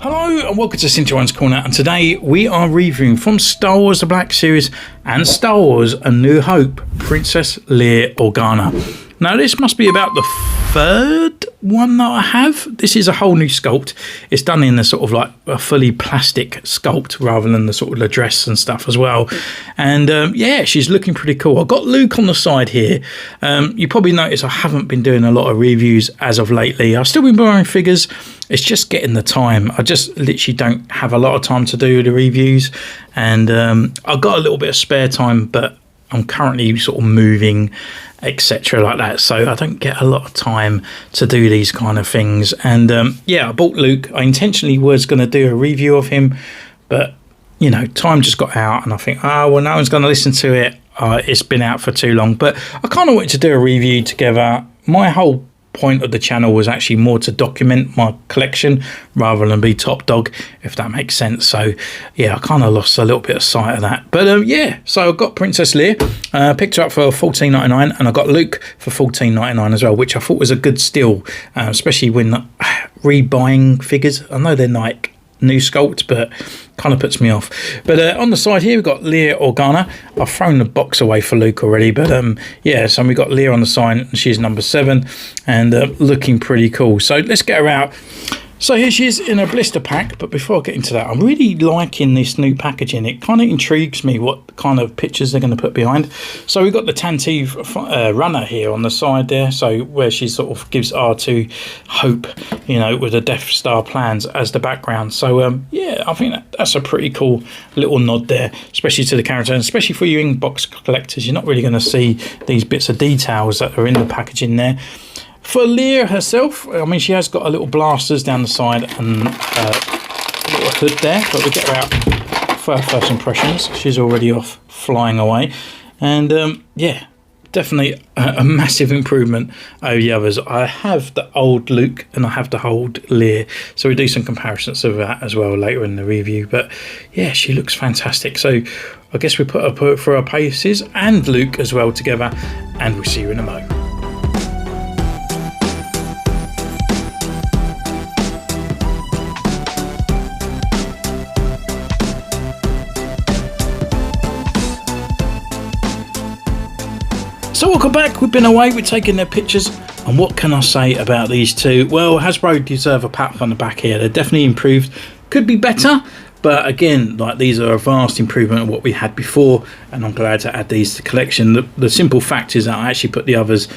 Hello and welcome to Centurion's Corner, and today we are reviewing from Star Wars The Black Series and Star Wars A New Hope, Princess Leia Organa. Now this must be about the third one that I have. This is a whole new sculpt. It's done in a sort of like a fully plastic sculpt rather than the sort of the dress and stuff as well. And yeah, she's looking pretty cool. I've got Luke on the side here. You probably notice I haven't been doing a lot of reviews as of lately. I've still been buying figures. It's just getting the time. I just literally don't have a lot of time to do the reviews. And I've got a little bit of spare time, but I'm currently sort of moving, etc. like that, so I don't get a lot of time to do these kind of things. And yeah, I bought Luke. I intentionally was going to do a review of him, but you know, time just got out and I think, oh well, no one's going to listen to it. It's been out for too long. But I kind of wanted to do a review together. My whole point of the channel was actually more to document my collection rather than be top dog, if that makes sense. So yeah, I kind of lost a little bit of sight of that. But yeah, so I got Princess Leia, picked her up for $14.99, and I got Luke for $14.99 as well, which I thought was a good steal, especially when rebuying figures. I know they're like new sculpt, but kind of puts me off. But on the side here we've got Leia Organa. I've thrown the box away for Luke already, but yeah, so we've got Leia on the side and she's number 7 and looking pretty cool. So let's get her out. So here she is in a blister pack, but before I get into that, I'm really liking this new packaging. It kind of intrigues me what kind of pictures they're going to put behind. So we've got the Tantive runner here on the side there, so where she sort of gives R2 hope, you know, with the Death Star plans as the background. So yeah, I think that's a pretty cool little nod there, especially to the character, and especially for you in-box collectors. You're not really going to see these bits of details that are in the packaging there. For Leia herself, I mean, she has got a little blasters down the side and a little hood there, but we get her out for our first impressions. She's already off flying away, and yeah, definitely a massive improvement over the others. I have the old Luke and I have the old Leia, so we do some comparisons of that as well later in the review. But yeah, she looks fantastic. So I guess we put her for our paces and Luke as well together, and we'll see you in a moment. So welcome back. We've been away, we're taking their pictures, and what can I say about these two? Well, Hasbro deserve a pat on the back here. They're definitely improved. Could be better, but again, like, these are a vast improvement of what we had before, and I'm glad to add these to the collection. The simple fact is that I actually put the others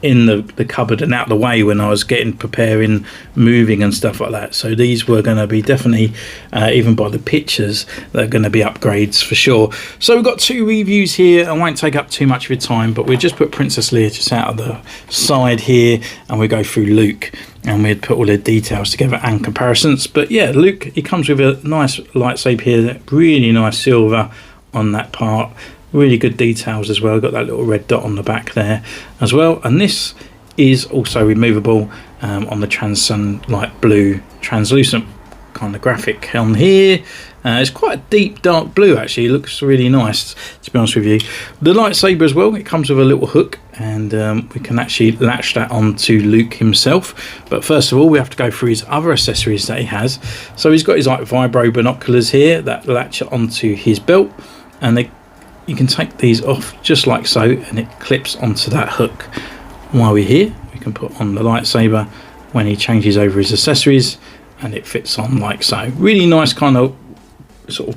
in the cupboard and out of the way when I was preparing, moving and stuff like that. So these were going to be definitely, even by the pictures, they're going to be upgrades for sure. So we've got 2 reviews here. I won't take up too much of your time, but we'll just put Princess Leia just out of the side here, and we go through Luke, and we'd put all the details together and comparisons. But yeah, Luke, he comes with a nice lightsaber here, really nice silver on that part. Really good details as well. Got that little red dot on the back there as well, and this is also removable on the light blue translucent kind of graphic on here. It's quite a deep dark blue actually. It looks really nice, to be honest with you. The lightsaber as well, it comes with a little hook, and we can actually latch that onto Luke himself. But first of all, we have to go through his other accessories that he has. So he's got his like vibro binoculars here that latch onto his belt, and you can take these off just like so, and it clips onto that hook. While we're here, we can put on the lightsaber when he changes over his accessories, and it fits on like so. Really nice kind of sort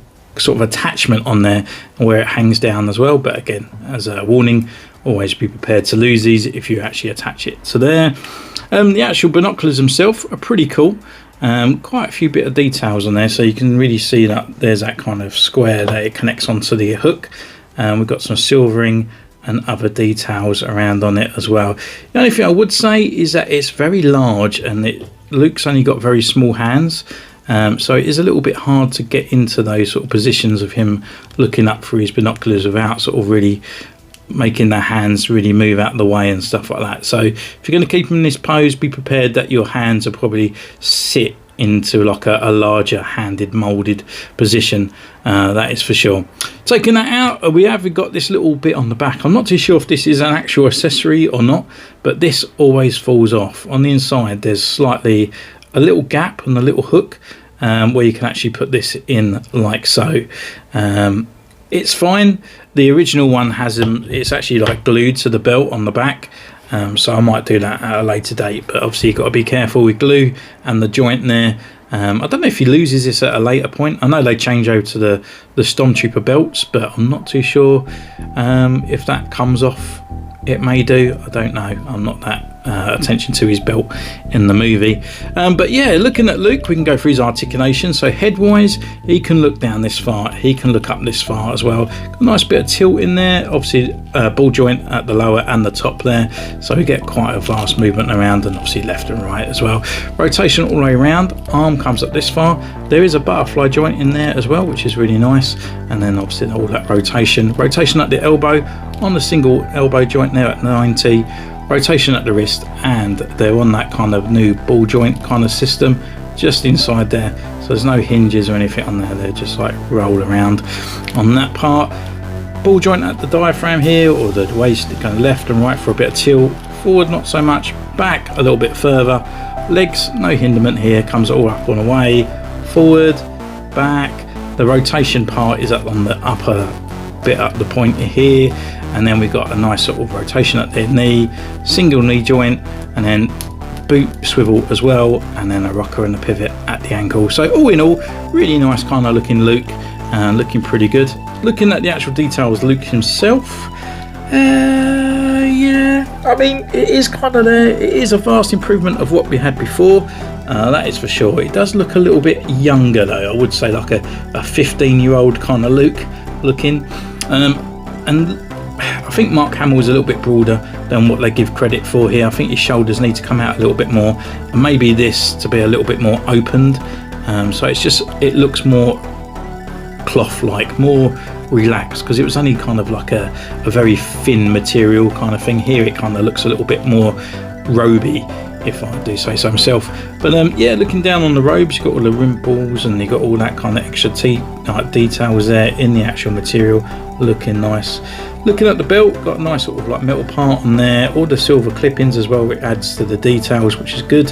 of attachment on there where it hangs down as well. But again, as a warning, always be prepared to lose these if you actually attach it to there. The actual binoculars themselves are pretty cool. Quite a few bit of details on there, so you can really see that there's that kind of square that it connects onto the hook. We've got some silvering and other details around on it as well. The only thing I would say is that it's very large, and Luke's only got very small hands, so it is a little bit hard to get into those sort of positions of him looking up through his binoculars without sort of really making their hands really move out of the way and stuff like that. So if you're going to keep him in this pose, be prepared that your hands will probably sit into like a larger handed molded position, that is for sure. Taking that out, we have got this little bit on the back. I'm not too sure if this is an actual accessory or not, but this always falls off. On the inside there's slightly a little gap and a little hook, where you can actually put this in like so. It's fine. The original one has them, it's actually like glued to the belt on the back, so I might do that at a later date, but obviously you've got to be careful with glue and the joint there. I don't know if he loses this at a later point. I know they change over to the Stormtrooper belts, but I'm not too sure if that comes off. It may do, I don't know. I'm not that attention to his belt in the movie. But yeah, looking at Luke, we can go through his articulation. So head-wise, he can look down this far. He can look up this far as well. Got a nice bit of tilt in there. Obviously, ball joint at the lower and the top there. So we get quite a vast movement around, and obviously left and right as well. Rotation all the way around. Arm comes up this far. There is a butterfly joint in there as well, which is really nice. And then obviously all that rotation. Rotation at the elbow on the single elbow joint there at 90. Rotation at the wrist, and they're on that kind of new ball joint kind of system just inside there, so there's no hinges or anything on there. They're just like roll around on that part. Ball joint at the diaphragm here, or the waist going left and right for a bit of tilt. Forward not so much, back a little bit further. Legs no hindrance here, comes all up and away. Forward, back. The rotation part is up on the upper bit up the point here, and then we've got a nice sort of rotation at their knee, single knee joint, and then boot swivel as well, and then a rocker and a pivot at the ankle. So all in all, really nice kind of looking Luke, looking pretty good. Looking at the actual details, Luke himself, yeah, I mean, it is kind of there. It is a vast improvement of what we had before, that is for sure. It does look a little bit younger though. I would say like a 15-year-old kind of Luke looking. And I think Mark Hamill is a little bit broader than what they give credit for here. I think his shoulders need to come out a little bit more, and maybe this to be a little bit more opened. So it's just, it looks more cloth-like, more relaxed, because it was only kind of like a very thin material kind of thing. Here it kind of looks a little bit more roby, if I do say so myself. But yeah, looking down on the robes, you've got all the rimples and you've got all that kind of extra details there in the actual material, looking nice. Looking at the belt, got a nice sort of like metal part on there, all the silver clippings as well, which adds to the details, which is good.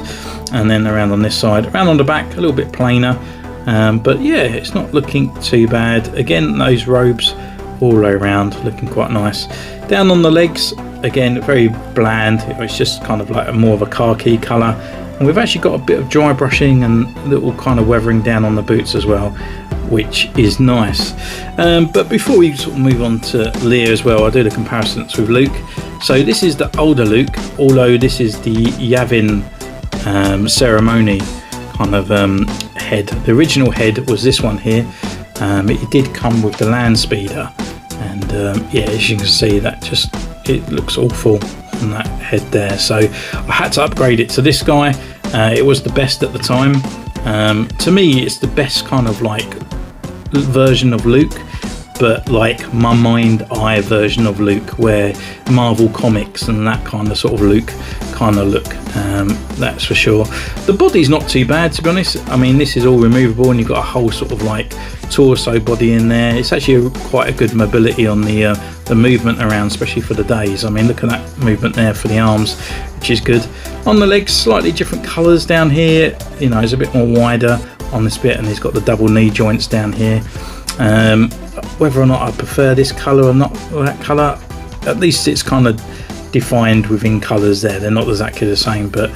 And then around on this side, around on the back, a little bit plainer, but yeah, it's not looking too bad. Again, those robes all the way around looking quite nice. Down on the legs, again, very bland. It's just kind of like more of a khaki colour, and we've actually got a bit of dry brushing and little kind of weathering down on the boots as well, which is nice. But before we sort of move on to Leia as well, I'll do the comparisons with Luke. So this is the older Luke, although this is the Yavin ceremony kind of head. The original head was this one here. It did come with the land speeder, and yeah, as you can see, that just, it looks awful on that head there. So I had to upgrade it to this guy. It was the best at the time. To me, it's the best kind of like version of Luke, but like my mind eye version of Luke, where Marvel comics and that kind of sort of Luke kind of look, that's for sure. The body's not too bad, to be honest. I mean, this is all removable, and you've got a whole sort of like torso body in there. It's actually quite a good mobility on the movement around, especially for the days. I mean, look at that movement there for the arms, which is good. On the legs, slightly different colours down here. You know, it's a bit more wider on this bit, and he's got the double knee joints down here. Whether or not I prefer this colour or not, or that colour, at least it's kind of defined within colours there. They're not exactly the same, but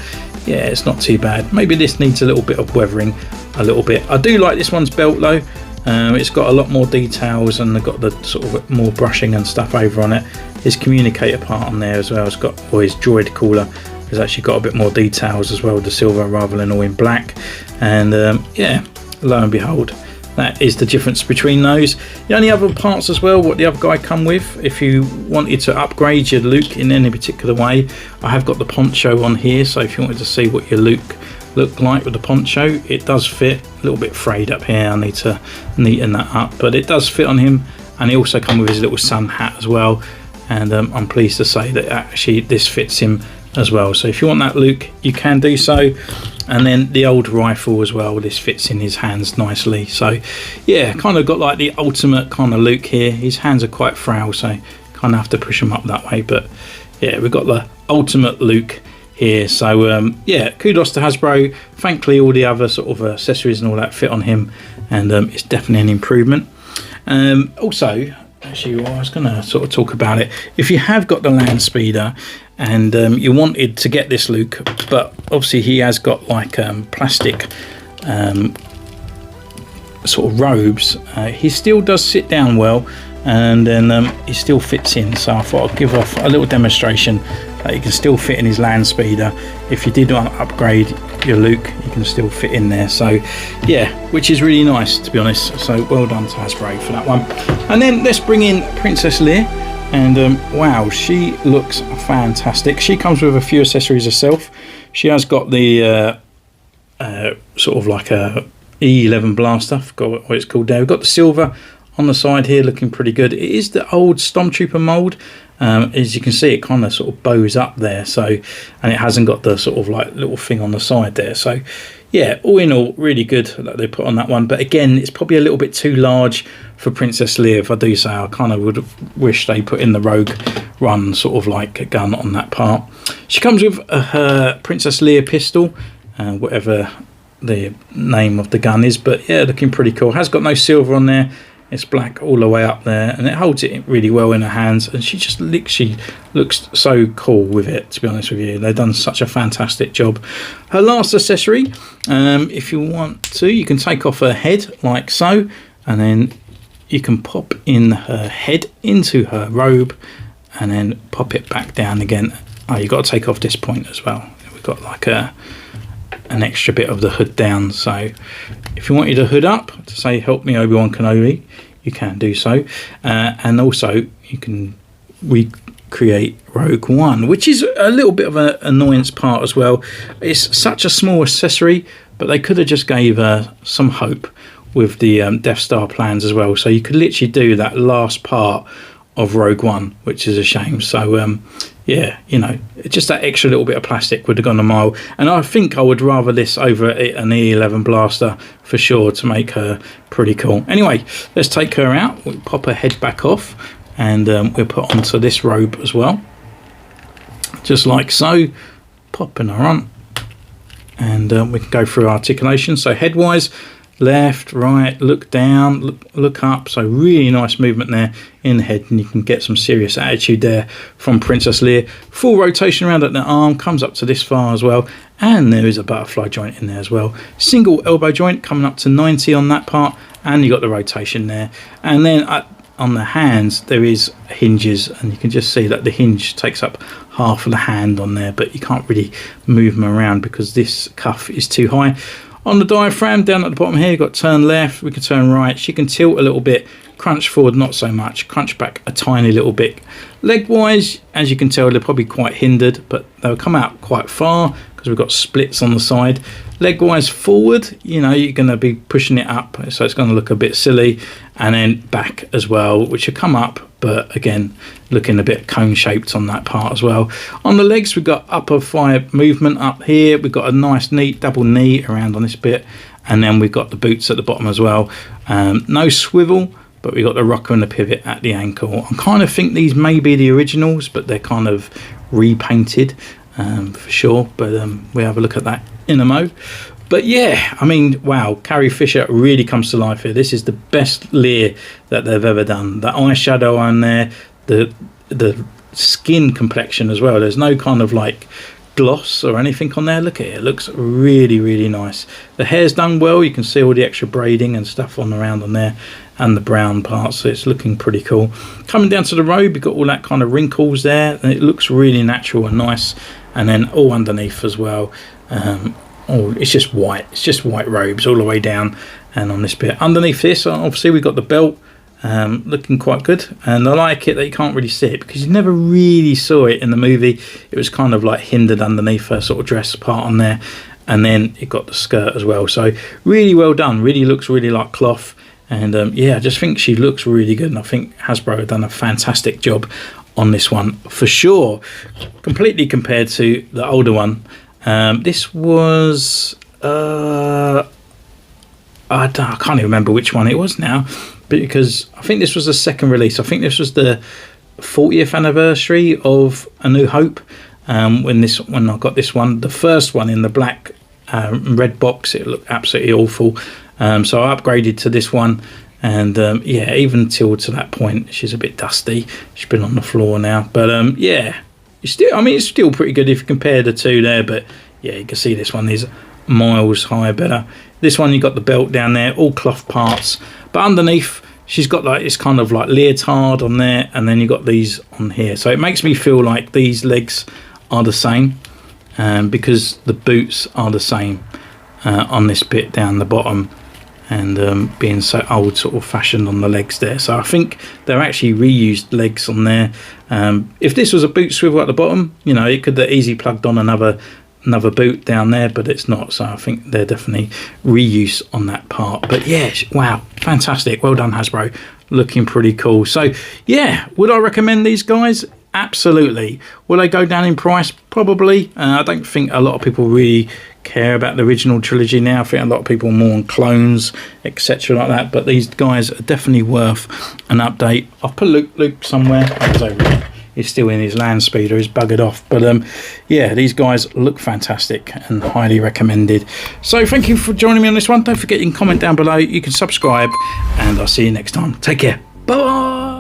yeah, it's not too bad. Maybe this needs a little bit of weathering, a little bit. I do like this one's belt though. It's got a lot more details, and they've got the sort of more brushing and stuff over on it. His communicator part on there as well, it's got, or his droid cooler has actually got a bit more details as well, the silver rather than all in black. And yeah, lo and behold, that is the difference between those. The only other parts as well, what the other guy come with, if you wanted to upgrade your Luke in any particular way, I have got the poncho on here, so if you wanted to see what your Luke looked like with the poncho, it does fit. A little bit frayed up here, I need to neaten that up, but it does fit on him. And he also come with his little sun hat as well, and I'm pleased to say that actually this fits him as well. So if you want that Luke, you can do so. And then the old rifle as well, this fits in his hands nicely. So yeah, kind of got like the ultimate kind of Luke here. His hands are quite frail, so kind of have to push them up that way. But yeah, we've got the ultimate Luke here. So yeah, kudos to Hasbro. Thankfully all the other sort of accessories and all that fit on him, and it's definitely an improvement. Also, actually, I was going to sort of talk about it. If you have got the land speeder and you wanted to get this Luke, but obviously he has got like plastic sort of robes, he still does sit down well, and then he still fits in. So I thought I'd give off a little demonstration that he can still fit in his land speeder. If you did want to upgrade your Luke, you can still fit in there. So yeah, which is really nice, to be honest. So well done to Hasbro for that one. And then let's bring in Princess Leia, and wow, she looks fantastic. She comes with a few accessories herself. She has got the sort of like a E11 blaster, I forgot what it's called there. We've got the silver on the side here, looking pretty good. It is the old Stormtrooper mold. As you can see, it kind of sort of bows up there, so, and it hasn't got the sort of like little thing on the side there. So yeah, all in all, really good that they put on that one. But again, it's probably a little bit too large for Princess Leia, if I do say. I kind of would wish they put in the Rogue One sort of like a gun on that part. She comes with her Princess Leia pistol, whatever the name of the gun is, but yeah, looking pretty cool. Has got no silver on there. It's black all the way up there, and it holds it really well in her hands, and she just literally looks so cool with it, to be honest with you. They've done such a fantastic job. Her last accessory, if you want to, you can take off her head like so, and then you can pop in her head into her robe and then pop it back down again. Oh, you've got to take off this point as well. We've got like an extra bit of the hood down, so if you wanted to hood up to say help me Obi-Wan Kenobi, you can do so, and also you can recreate Rogue One, which is a little bit of an annoyance part as well. It's such a small accessory, but they could have just gave her some hope with the Death Star plans as well, so you could literally do that last part of Rogue One, which is a shame. So yeah, you know, just that extra little bit of plastic would have gone a mile, and I think I would rather this over an E11 blaster for sure, to make her pretty cool. Anyway, let's take her out. We'll pop her head back off, and we'll put onto this robe as well, just like so, popping her on, and we can go through articulation. So head wise, left, right, look down, look up. So really nice movement there in the head, and you can get some serious attitude there from Princess Leia. Full rotation around at the arm, comes up to this far as well, and there is a butterfly joint in there as well. Single elbow joint coming up to 90 on that part, and you got the rotation there. And then on the hands there is hinges, and you can just see that the hinge takes up half of the hand on there, but you can't really move them around because this cuff is too high. On the diaphragm down at the bottom here, you've got turn left, we can turn right. She can tilt a little bit, crunch forward not so much, crunch back a tiny little bit. Leg wise, as you can tell, they're probably quite hindered, but they'll come out quite far because we've got splits on the side. Leg wise forward, you know, you're going to be pushing it up, so it's going to look a bit silly. And then back as well, which will come up, but again, looking a bit cone shaped on that part as well. On the legs, we've got upper thigh movement up here. We've got a nice neat double knee around on this bit, and then we've got the boots at the bottom as well. No swivel, but we've got the rocker and the pivot at the ankle. I kind of think these may be the originals, but they're kind of repainted for sure. But we'll have a look at that in a mo. But yeah, I mean, wow, Carrie Fisher really comes to life here. This is the best Leia that they've ever done. The eyeshadow on there, the skin complexion as well. There's no kind of like gloss or anything on there. Look at it, it looks really, really nice. The hair's done well. You can see all the extra braiding and stuff on around on there, and the brown parts, so it's looking pretty cool. Coming down to the robe, you've got all that kind of wrinkles there, and it looks really natural and nice. And then all underneath as well. Oh, it's just white. It's just white robes all the way down, and on this bit underneath this, obviously we've got the belt, looking quite good. And I like it that you can't really see it because you never really saw it in the movie. It was kind of like hindered underneath her sort of dress part on there, and then it got the skirt as well. So really well done. Really looks really like cloth, and yeah, I just think she looks really good, and I think Hasbro have done a fantastic job on this one for sure, completely compared to the older one. This was I can't even remember which one it was now, because I think this was the second release. I think this was the 40th anniversary of A New Hope. when I got this one. The first one in the black red box, it looked absolutely awful. So I upgraded to this one, and yeah, even till to that point, she's a bit dusty. She's been on the floor now, but yeah, it's still pretty good if you compare the two there. But yeah, you can see this one is miles higher, better. This one, you got the belt down there, all cloth parts, but underneath she's got like this kind of like leotard on there, and then you got these on here. So it makes me feel like these legs are the same, because the boots are the same on this bit down the bottom, and being so old sort of fashioned on the legs there. So I think they're actually reused legs on there. If this was a boot swivel at the bottom, you know, it could have easily plugged on another boot down there, but it's not. So I think they're definitely reuse on that part. But yeah, wow, fantastic, well done Hasbro, looking pretty cool. So yeah, would I recommend these guys? Absolutely. Will they go down in price? Probably. I don't think a lot of people really care about the original trilogy now. I think a lot of people are more on clones, etc. like that, but these guys are definitely worth an update. I've put Luke somewhere. I was over here. He's still in his land speeder, he's buggered off, but yeah, these guys look fantastic and highly recommended. So thank you for joining me on this one. Don't forget, you can comment down below, you can subscribe, and I'll see you next time. Take care, bye.